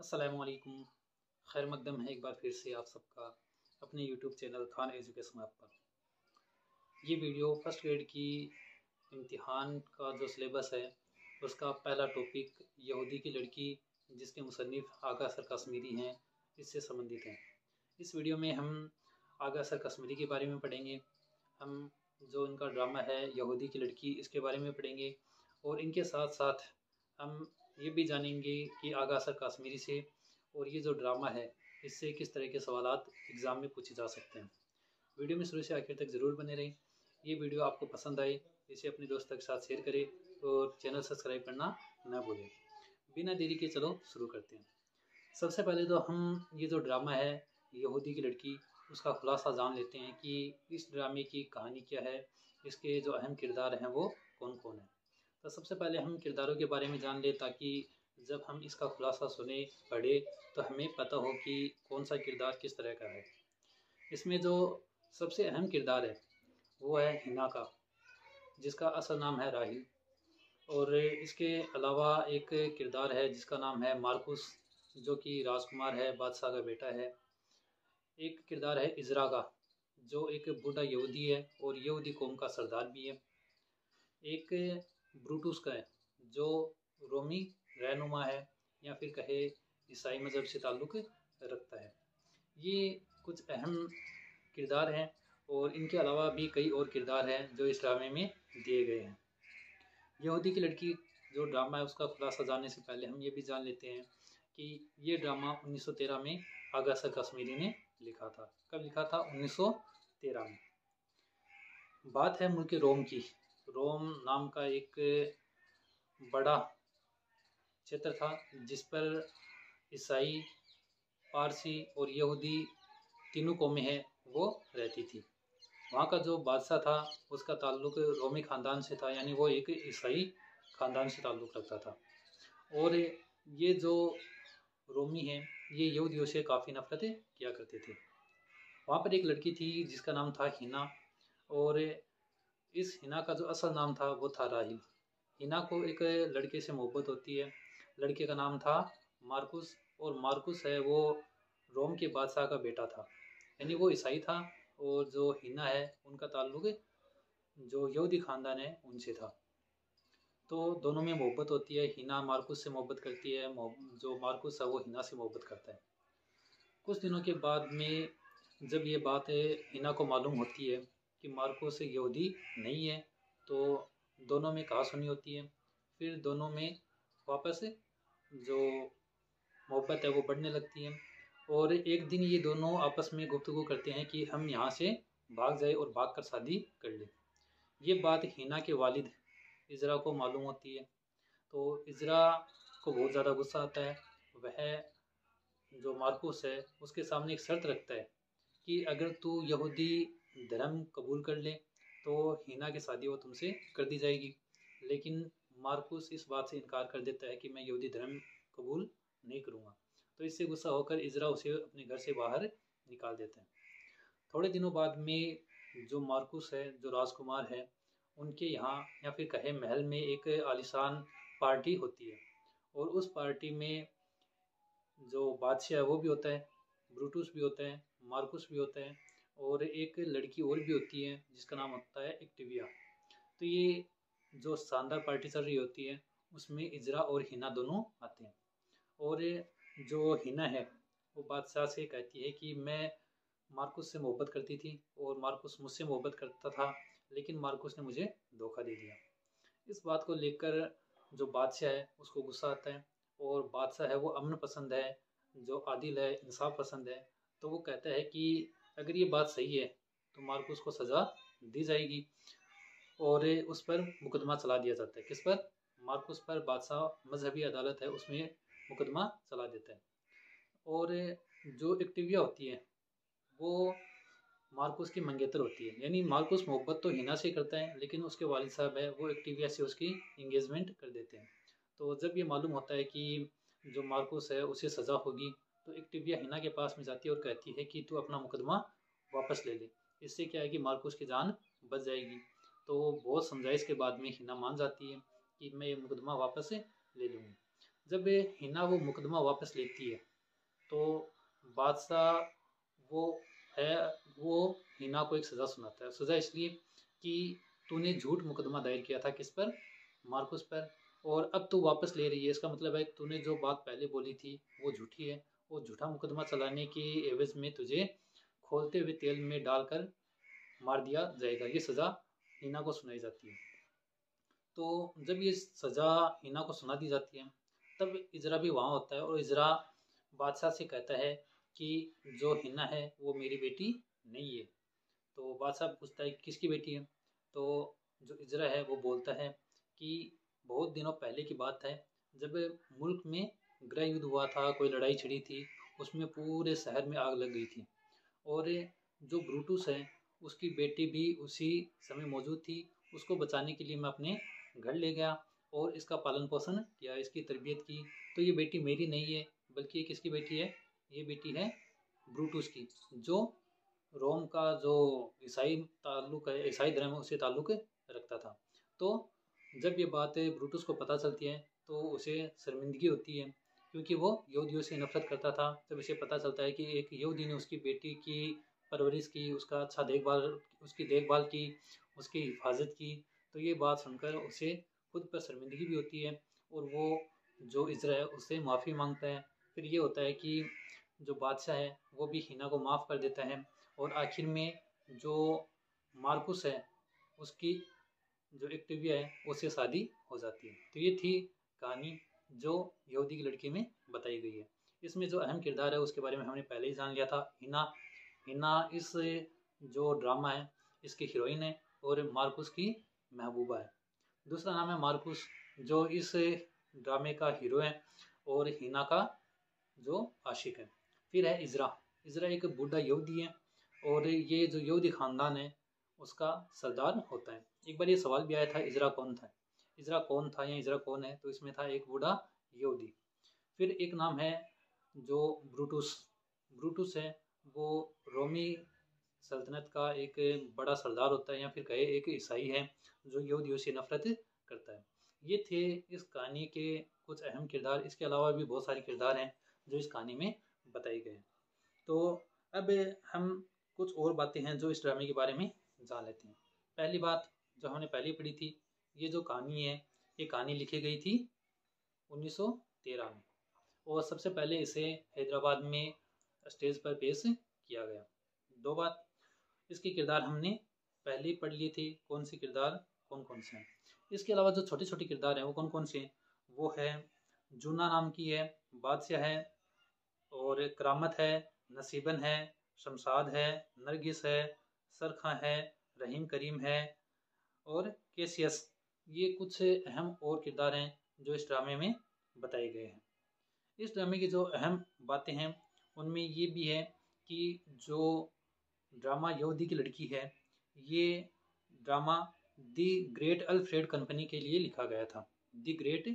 अस्सलामुअलैकुम। खैर मकदम है एक बार फिर से आप सबका अपने YouTube channel Khan education app पर। ये वीडियो फर्स्ट ग्रेड की इम्तिहान का जो सिलेबस है उसका पहला टॉपिक यहूदी की लड़की जिसके मुसन्निफ़ आगा सर कश्मीरी हैं इससे संबंधित है। इस वीडियो में हम आगा सर कश्मीरी के बारे में पढ़ेंगे। हम जो इनका ड्रामा है यहूदी की लड़की इसके बारे में पढ़ेंगे और इनके साथ साथ हम ये भी जानेंगे कि आगा सर कश्मीरी से और ये जो ड्रामा है इससे किस तरह के सवालात एग्ज़ाम में पूछे जा सकते हैं। वीडियो में शुरू से आखिर तक ज़रूर बने रहें। ये वीडियो आपको पसंद आए इसे अपने दोस्तों के साथ शेयर करें और चैनल सब्सक्राइब करना ना भूलें। बिना देरी के चलो शुरू करते हैं। सबसे पहले तो हम ये जो ड्रामा है यहूदी की लड़की उसका खुलासा जान लेते हैं कि इस ड्रामे की कहानी क्या है, इसके जो अहम किरदार हैं वो कौन कौन है। तो सबसे पहले हम किरदारों के बारे में जान लें ताकि जब हम इसका खुलासा सुने पढ़े तो हमें पता हो कि कौन सा किरदार किस तरह का है। इसमें जो सबसे अहम किरदार है वो है हिना का, जिसका असल नाम है राहिल। और इसके अलावा एक किरदार है जिसका नाम है मार्कुस, जो कि राजकुमार है, बादशाह का बेटा है। एक किरदार है इज़रा का, जो एक बूढ़ा यहूदी है और यहूदी कौम का सरदार भी है। एक ब्रूटुस का है, जो रोमी रहनुमा है या फिर कहे ईसाई मज़हब से ताल्लुक़ रखता है। ये कुछ अहम किरदार हैं और इनके अलावा भी कई और किरदार हैं जो इस ड्रामे में दिए गए हैं। यहूदी की लड़की जो ड्रामा है उसका खुलासा जानने से पहले हम ये भी जान लेते हैं कि ये ड्रामा 1913 में आगा सर कश्मीरी ने लिखा था। कब लिखा था? 1913 में। बात है मुल्क रोम की। रोम नाम का एक बड़ा क्षेत्र था जिस पर ईसाई, पारसी और यहूदी तीनों कौमें हैं वो रहती थी। वहाँ का जो बादशाह था उसका ताल्लुक़ रोमी ख़ानदान से था, यानी वो एक ईसाई ख़ानदान से ताल्लुक़ रखता था। और ये जो रोमी हैं ये यहूदियों से काफ़ी नफ़रत किया करते थे। वहाँ पर एक लड़की थी जिसका नाम था हिना, और इस हिना का जो असल नाम था वो था राहिल। हिना को एक लड़के से मोहब्बत होती है। लड़के का नाम था मार्कुस, और मार्कुस है वो रोम के बादशाह का बेटा था, यानी वो ईसाई था। और जो हिना है उनका ताल्लुक़ जो यहूदी ख़ानदान है उनसे था। तो दोनों में मोहब्बत होती है। हिना मार्कुस से मोहब्बत करती है, जो मार्कुस है वो हिना से मोहब्बत करता है। कुछ दिनों के बाद में जब ये बात हिना को मालूम होती है कि मार्कुस यहूदी नहीं है, तो दोनों में कहासुनी होती है। फिर दोनों में वापस जो मोहब्बत है वो बढ़ने लगती है। और एक दिन ये दोनों आपस में गुफ्तगू करते हैं कि हम यहाँ से भाग जाए और भाग कर शादी कर लें। ये बात हिना के वालिद इज़रा को मालूम होती है, तो इज़रा को बहुत ज़्यादा गुस्सा आता है। वह जो मार्कुस है उसके सामने एक शर्त रखता है कि अगर तू यहूदी धर्म कबूल कर ले तो हिना की शादी वो तुमसे कर दी जाएगी। लेकिन मार्कुस इस बात से इनकार कर देता है कि मैं यहूदी धर्म कबूल नहीं करूँगा। तो इससे गुस्सा होकर इज़रा उसे अपने घर से बाहर निकाल देते हैं। थोड़े दिनों बाद में जो मार्कुस है, जो राजकुमार है, उनके यहाँ या फिर कहे महल में एक आलीशान पार्टी होती है। और उस पार्टी में जो बादशाह है वो भी होता है, ब्रूटुस भी होता है, मार्कुस भी होता है, और एक लड़की और भी होती है जिसका नाम होता है एक्टिविया। तो ये जो शानदार पार्टी चल रही होती है उसमें इज़रा और हिना दोनों आते हैं। और जो हिना है वो बादशाह से कहती है कि मैं मार्कुस से मोहब्बत करती थी और मार्कुस मुझसे मोहब्बत करता था, लेकिन मार्कुस ने मुझे धोखा दे दिया। इस बात को लेकर जो बादशाह है उसको गुस्सा आता है, और बादशाह है वो अमन पसंद है, जो आदिल है, इंसाफ पसंद है। तो वो कहता है कि अगर ये बात सही है तो मार्कुस को सज़ा दी जाएगी, और उस पर मुकदमा चला दिया जाता है। किस पर? मार्कुस पर। बादशाह मजहबी अदालत है उसमें मुकदमा चला देता है। और जो एक्टिविया होती है वो मार्कुस की मंगेतर होती है, यानी मार्कुस मोहब्बत तो हिना से करता है लेकिन उसके वालिद साहब है वो एक्टिविया से उसकी इंगेजमेंट कर देते हैं। तो जब ये मालूम होता है कि जो मार्कुस है उसे सज़ा होगी, तो एक्टिविया हिना के पास में जाती है और कहती है कि तू अपना मुकदमा वापस ले ले, इससे क्या है कि मार्कुस की जान बच जाएगी। तो बहुत समझाइश के बाद में हिना मान जाती है कि मैं ये मुकदमा वापस ले लूँगी। जब हिना वो मुकदमा वापस लेती है तो बादशाह वो है वो हिना को एक सज़ा सुनाता है। सज़ा इसलिए कि तूने झूठ मुकदमा दायर किया था किस पर, मार्कुस पर, और अब तू वापस ले रही है। इसका मतलब है तूने जो बात पहले बोली थी वो झूठी है। वो झूठा मुकदमा चलाने के एवज में तुझे खोलते हुए तेल में डालकर मार दिया जाएगा। ये सज़ा हिना को सुनाई जाती है। तो जब ये सज़ा हिना को सुना दी जाती है तब इजरा भी वहाँ होता है और इजरा बादशाह से कहता है कि जो हिना है वो मेरी बेटी नहीं है। तो बादशाह पूछता है किसकी बेटी है। तो जो इजरा है वो बोलता है कि बहुत दिनों पहले की बात है, जब मुल्क में गृह युद्ध हुआ था, कोई लड़ाई छिड़ी थी, उसमें पूरे शहर में आग लग गई थी और जो ब्रूटूस है उसकी बेटी भी उसी समय मौजूद थी। उसको बचाने के लिए मैं अपने घर ले गया और इसका पालन पोषण किया, इसकी तरबियत की। तो ये बेटी मेरी नहीं है, बल्कि ये किसकी बेटी है, ये बेटी है ब्रूटूस की, जो रोम का जो ईसाई ताल्लुक है, ईसाई धर्म है, उससे ताल्लुक रखता था। तो जब ये बात ब्रूटूस को पता चलती है तो उसे शर्मिंदगी होती है क्योंकि वो यहूदियों से नफरत करता था। जब इसे पता चलता है कि एक यहूदी ने उसकी बेटी की परवरिश की, उसका अच्छा देखभाल, उसकी देखभाल की, उसकी हिफाजत की, तो ये बात सुनकर उसे खुद पर शर्मिंदगी भी होती है और वो जो इजरा है उससे माफ़ी मांगता है। फिर ये होता है कि जो बादशाह है वो भी हिना को माफ़ कर देता है और आखिर में जो मार्कुस है उसकी जो एक्टिविया है उससे शादी हो जाती है। तो ये थी कहानी जो यहूदी की लड़की में बताई गई है। इसमें जो अहम किरदार है उसके बारे में हमने पहले ही जान लिया था। हिना हिना इस जो ड्रामा है इसकी हीरोइन है और मार्कुस की महबूबा है। दूसरा नाम है मार्कुस जो इस ड्रामे का हीरो है और हिना का जो आशिक है। फिर है इजरा। इजरा एक बूढ़ा यहूदी है और ये जो यहूदी ख़ानदान है उसका सरदार होता है। एक बार ये सवाल भी आया था इजरा कौन था, इजरा कौन था या इजरा कौन है, तो इसमें था एक बूढ़ा यहूदी। फिर एक नाम है जो ब्रूटूस। ब्रूटूस है वो रोमी सल्तनत का एक बड़ा सरदार होता है या फिर कहे एक ईसाई है जो यहूदियों से नफरत करता है। ये थे इस कहानी के कुछ अहम किरदार। इसके अलावा भी बहुत सारे किरदार हैं जो इस कहानी में बताए गए हैं। तो अब हम कुछ और बातें हैं जो इस ड्रामे के बारे में जान लेते हैं। पहली बात जो हमने पहले पढ़ी थी, ये जो कहानी है ये कहानी लिखी गई थी 1913 में और सबसे पहले इसे हैदराबाद में स्टेज पर पेश किया गया। दो बात, इसके किरदार हमने पहले ही पढ़ लिए थे, कौन से किरदार कौन कौन से हैं। इसके अलावा जो छोटे छोटे किरदार हैं वो कौन कौन से हैं, वो है जूना नाम की है, बादशाह है और करामत है, नसीबन है, शमशाद है, नरगिस है, सरखा है, रहीम करीम है और केसियस। ये कुछ अहम और किरदार हैं जो इस ड्रामे में बताए गए हैं। इस ड्रामे की जो अहम बातें हैं उनमें ये भी है कि जो ड्रामा यहूदी की लड़की है ये drama the great Alfred company के लिए लिखा गया था। दी ग्रेट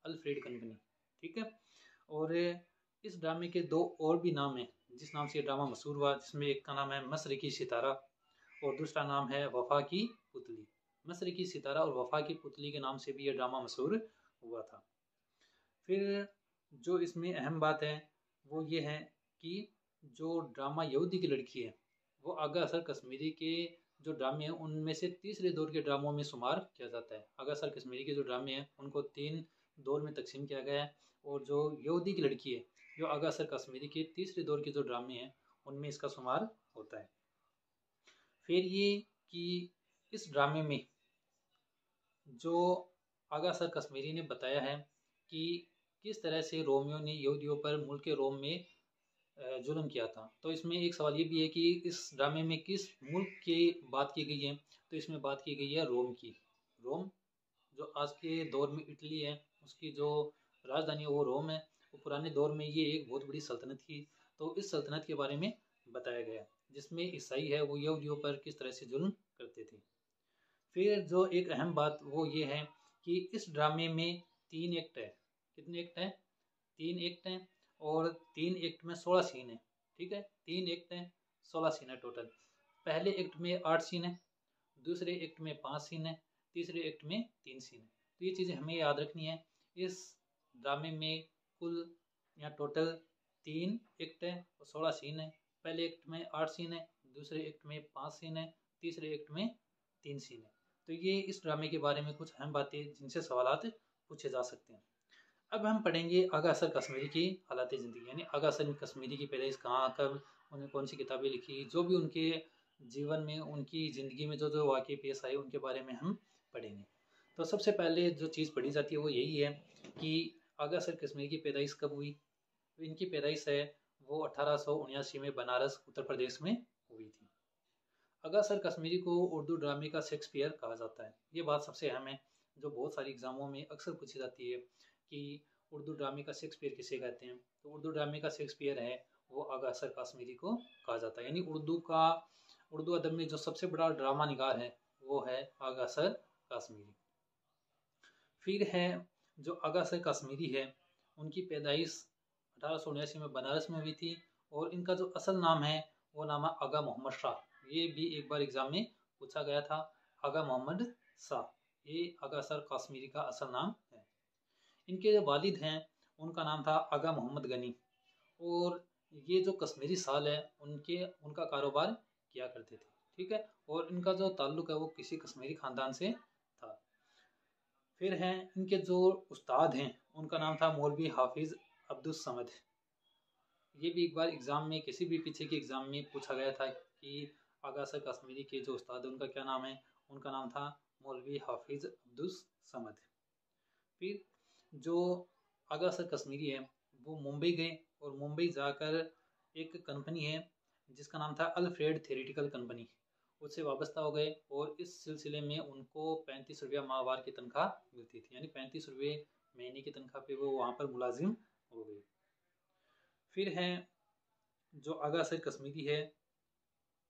अल्फ्रेड कंपनी, ठीक है। और इस ड्रामे के दो और भी नाम हैं जिस नाम से ये ड्रामा मशहूर हुआ, जिसमें एक का नाम है मशरिकी सितारा और दूसरा नाम है वफा की पुतली। मशरिकी सितारा और वफा की पुतली के नाम से भी ये ड्रामा मशहूर हुआ था। फिर जो इसमें अहम बात है वो ये है कि जो ड्रामा यहूदी की लड़की है वो आगा असर कश्मीरी के जो ड्रामे हैं उनमें से तीसरे दौर के ड्रामों में शुमार किया जाता है। आगा असर कश्मीरी के जो ड्रामे हैं उनको 3 दौर में तकसीम किया गया है और जो यहूदी की लड़की है जो आगा असर कश्मीरी के तीसरे दौर के जो ड्रामे हैं उनमें इसका शुमार होता है। फिर ये कि इस ड्रामे में जो आगा असर कश्मीरी ने बताया है कि किस तरह से रोमियो ने यहूदियों पर मुल्क रोम में जुल्म किया था। तो इसमें एक सवाल ये भी है कि इस ड्रामे में किस मुल्क की बात की गई है, तो इसमें बात की गई है रोम की। रोम जो आज के दौर में इटली है उसकी जो राजधानी है वो रोम है। वो पुराने दौर में ये एक बहुत बड़ी सल्तनत थी। तो इस सल्तनत के बारे में बताया गया जिसमें ईसाई है वो यहूदियों पर किस तरह से जुल्म करते थे। फिर जो एक अहम बात वो ये है कि इस ड्रामे में 3 एक्ट है। कितने एक्ट हैं, 3 एक्ट हैं और 3 एक्ट में 16 सीन है, ठीक है। 3 एक्ट हैं, 16 सीन है टोटल। पहले एक्ट में 8 सीन है, दूसरे एक्ट में 5 सीन है, तीसरे एक्ट में 3 सीन है। तो ये चीज़ें हमें याद रखनी है। इस ड्रामे में कुल यहाँ टोटल 3 एक्ट है और 16 सीन है। पहले एक्ट में 8 सीन है, दूसरे एक्ट में 5 सीन है, तीसरे एक्ट में 3 सीन है। तो ये इस ड्रामे के बारे में कुछ अहम बातें जिनसे सवालात पूछे जा सकते हैं। अब हम पढ़ेंगे आगा असर कश्मीरी की हालात ज़िंदगी, यानी आगा असर कश्मीरी की पैदाइश कहाँ, कब, उन्हें कौन सी किताबें लिखी, जो भी उनके जीवन में, उनकी ज़िंदगी में जो जो वाक़ये पेश आए उनके बारे में हम पढ़ेंगे। तो सबसे पहले जो चीज़ पढ़ी जाती है वो यही है कि आगा असर कश्मीरी की पैदाइश कब हुई। तो इनकी पैदाइश है वो 1879 में बनारस उत्तर प्रदेश में हुई थी। आगा असर कश्मीरी को उर्दू ड्रामे का शेक्सपियर कहा जाता है। ये बात सबसे अहम है, जो बहुत सारी एग्जामों में अक्सर पूछी जाती है कि उर्दू ड्रामे का शेक्सपियर किसे कहते हैं। तो उर्दू ड्रामे का शेक्सपियर है वो आगा असर कश्मीरी को कहा जाता है। यानी उर्दू अदब में जो सबसे बड़ा ड्रामा निगार है वो है आगा असर कश्मीरी। फिर है जो आगा असर कश्मीरी है उनकी पैदाइश 1879 में बनारस में हुई थी और इनका जो असल नाम है वो नाम है आगा मोहम्मद शाह। ये भी एक बार एग्जाम में पूछा गया था, आगा मोहम्मद शाह, ये आगा असर कश्मीरी का असल नाम है। इनके जो वालिद हैं उनका नाम था आगा मोहम्मद गनी और ये जो कश्मीरी साल है उनका कारोबार किया करते थे, ठीक है। और इनका जो ताल्लुक है वो किसी कश्मीरी खानदान से था। फिर हैं इनके जो उस्ताद हैं उनका नाम था मौलवी हाफिज अब्दुल समद। ये भी एक बार एग्ज़ाम में, किसी भी पीछे के एग्ज़ाम में पूछा गया था कि आगा असर कश्मीरी के जो उस्ताद है उनका क्या नाम है। उनका नाम था मौलवी हाफिज अब्दुल समद। फिर जो आगा असर कश्मीरी है वो मुंबई गए और मुंबई जाकर एक कंपनी है जिसका नाम था अल्फ्रेड थेरेटिकल कंपनी, उससे वाबस्ता हो गए और इस सिलसिले में उनको 35 रुपया माहवार की तनख्वाह मिलती थी, यानी 35 रुपये महीने की तनख्वाह पे वो वहाँ पर मुलाजिम हो गए। फिर हैं जो आगा असर कश्मीरी है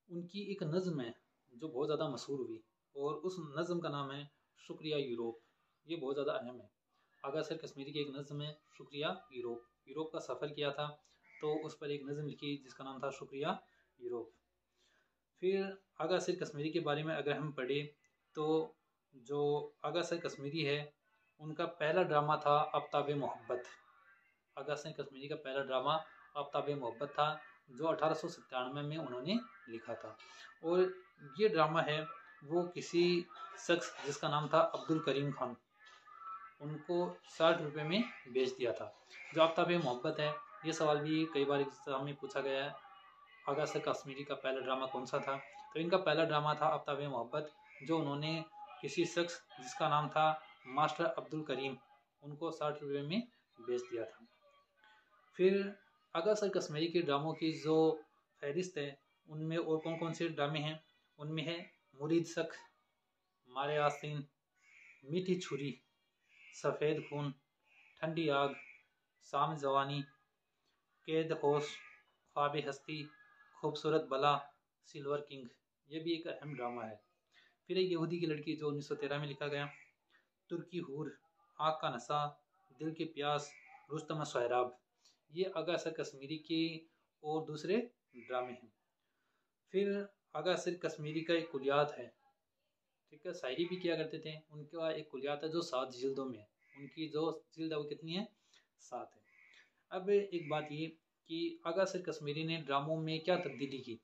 उनकी एक नज़म है जो बहुत ज़्यादा मशहूर हुई और उस नज़म का नाम है शुक्रिया यूरोप। ये बहुत ज़्यादा अहम है। आगा असर कश्मीरी की एक नज़म है शुक्रिया यूरोप। यूरोप का सफ़र किया था तो उस पर एक नज़म लिखी जिसका नाम था शुक्रिया यूरोप। फिर आगा असर कश्मीरी के बारे में अगर हम पढ़ें तो जो आगा असर कश्मीरी है उनका पहला ड्रामा था आफ्ताब मोहब्बत। आगा असर कश्मीरी का पहला ड्रामा आफ्ताब मोहब्बत था जो 1897 में उन्होंने लिखा था। और ये ड्रामा है वो किसी शख्स जिसका नाम था अब्दुल करीम खान, उनको 60 रुपये में बेच दिया था। जो आफ्ताब मोहब्बत है, ये सवाल भी कई बार एग्जाम में पूछा गया है, आगा असर कश्मीरी का पहला ड्रामा कौन सा था। तो इनका पहला ड्रामा था आफ्ताब मोहब्बत जो उन्होंने किसी शख्स जिसका नाम था मास्टर अब्दुल करीम, उनको 60 रुपये में बेच दिया था। फिर आगा असर कश्मीरी के ड्रामों की जो फहरिस्त है उनमें और कौन कौन से ड्रामे हैं, उनमें है मुरीद सख, मारे आस्तीन, मीठी छुरी, सफ़ेद खून, ठंडी आग, शाम जवानी, कैद होश, ख्वाब हस्ती, खूबसूरत बला, सिल्वर किंग। ये भी एक अहम ड्रामा है। फिर एक यहूदी की लड़की जो 1913 में लिखा गया, तुर्की हूर, आग का नशा, दिल की प्यास, रुस्तम सोहराब। ये आगा असर कश्मीरी के और दूसरे ड्रामे हैं। फिर आगा असर कश्मीरी का एक कुलियात है, ठीक है, शायरी भी किया करते थे। उनका एक कुलियात है जो 7 जिल्दों में है, उनकी जो जिल्द है वो कितनी है, 7 है। अब एक बात ये कि आगा असर कश्मीरी ने ड्रामों में क्या तब्दीली की,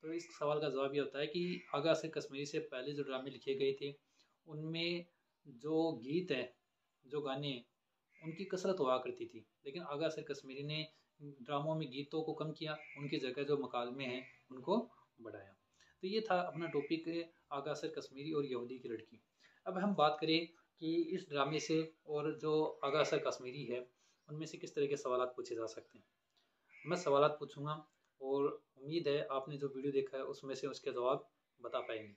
तो इस सवाल का जवाब ये होता है कि आगा असर कश्मीरी से पहले जो ड्रामे लिखे गए थे उनमें जो गीत है, जो गाने हैं, उनकी कसरत हुआ करती थी। लेकिन आगा असर कश्मीरी ने ड्रामों में गीतों को कम किया, उनकी जगह जो मकालमे हैं उनको बढ़ाया। तो ये था अपना टॉपिक आगा असर कश्मीरी और यहूदी की लड़की। अब हम बात करें कि इस ड्रामे से और जो आगा असर कश्मीरी है उनमें से किस तरह के सवाल पूछे जा सकते हैं। मैं सवाल पूछूंगा और उम्मीद है आपने जो वीडियो देखा है उसमें से उसके जवाब बता पाएंगे।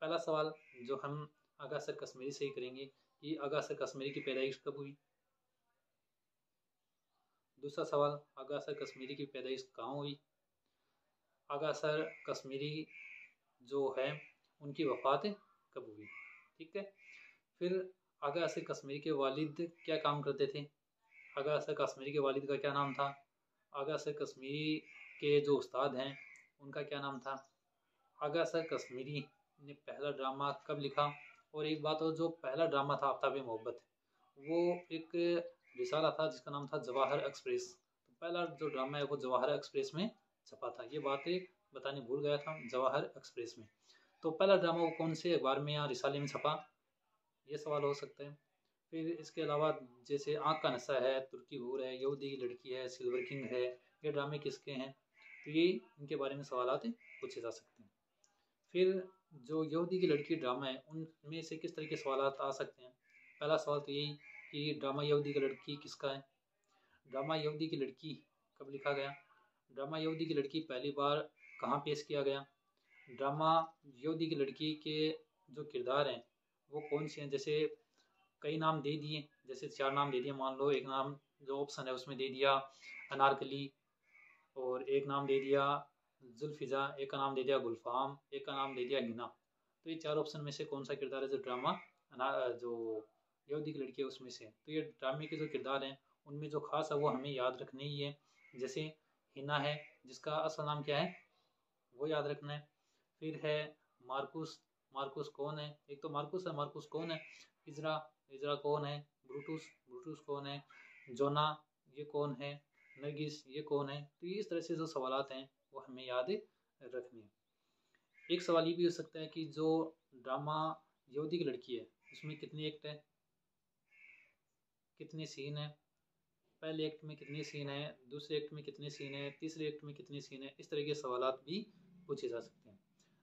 पहला सवाल जो हम आगा असर कश्मीरी से ही करेंगे कि आगा असर कश्मीरी की पैदाइश कब हुई। दूसरा सवाल, आगा असर कश्मीरी की पैदाइश कहाँ हुई। आगा असर कश्मीरी जो है उनकी वफ़ात कब हुई, ठीक है। फिर आगा असर कश्मीरी के वालिद क्या काम करते थे। आगा असर कश्मीरी के वालिद का क्या नाम था। आगा असर कश्मीरी के जो उस्ताद हैं उनका क्या नाम था। आगा असर कश्मीरी ने पहला ड्रामा कब लिखा। और एक बात और, जो पहला ड्रामा था आफ्ताब मोहब्बत वो एक रिसाला था जिसका नाम था जवाहर एक्सप्रेस। तो पहला जो ड्रामा है वो जवाहर एक्सप्रेस में छपा था। ये बातें बताने भूल गया था, जवाहर एक्सप्रेस में। तो पहला ड्रामा वो कौन से अखबार में या रिसाले में छपा, ये सवाल हो सकता है। फिर इसके अलावा जैसे आँख का नशा है, तुर्की हूर है, यहूदी की लड़की है, सिल्वर किंग है, ये ड्रामे किसके हैं, तो ये इनके बारे में सवाल पूछे जा सकते हैं। फिर जो यहूदी की लड़की ड्रामा है उनमें से किस तरह के सवाल आ सकते हैं। पहला सवाल तो यही कि ड्रामा यहूदी की लड़की किसका है। ड्रामा यहूदी की लड़की कब लिखा गया। ड्रामा यहूदी की लड़की पहली बार कहाँ पेश किया गया। ड्रामा यहूदी की लड़की के जो किरदार हैं वो कौन से हैं। जैसे कई नाम दे दिए, जैसे 4 नाम दे दिए, मान लो एक नाम जो ऑप्शन है उसमें दे दिया अनारकली, और एक नाम दे दिया जुल्फिजा, एक का नाम दे दिया गुलफाम, एक का नाम दे दिया हिना। तो ये 4 ऑप्शन में से कौन सा किरदार है जो ड्रामा जो यहूदी की लड़की है उसमें से। तो ये ड्रामे के जो किरदार हैं उनमें जो खास है वो हमें याद रखने ही है। जैसे हिना है जिसका असल नाम क्या है वो याद रखना है। फिर है मार्कुस, मार्कुस कौन है, एक तो मार्कुस है, मार्कुस कौन है। इजरा, इजरा कौन है। ब्रूटूस, ब्रूटूस कौन है। जोना, ये कौन है। नरगिस, ये कौन है। तो ये इस तरह से जो सवालात हैं वो हमें याद रखने हैं। एक सवाल ये भी हो सकता है कि जो ड्रामा यहूदी की लड़की है उसमें कितनी एक्ट है, कितने सीन है, पहले एक्ट में कितने सीन है, दूसरे एक्ट में कितने सीन है, तीसरे एक्ट में कितने सीन है। इस तरह के सवालात भी पूछे जा सकते हैं।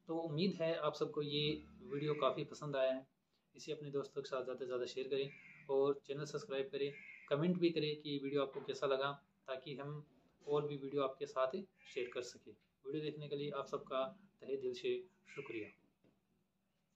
तो उम्मीद है आप सबको ये वीडियो काफ़ी पसंद आया है। इसे अपने दोस्तों के साथ ज़्यादा से ज़्यादा शेयर करें और चैनल सब्सक्राइब करें। कमेंट भी करें कि वीडियो आपको कैसा लगा, ताकि हम और भी वीडियो आपके साथ शेयर कर सकें। वीडियो देखने के लिए आप सबका तहे दिल से शुक्रिया।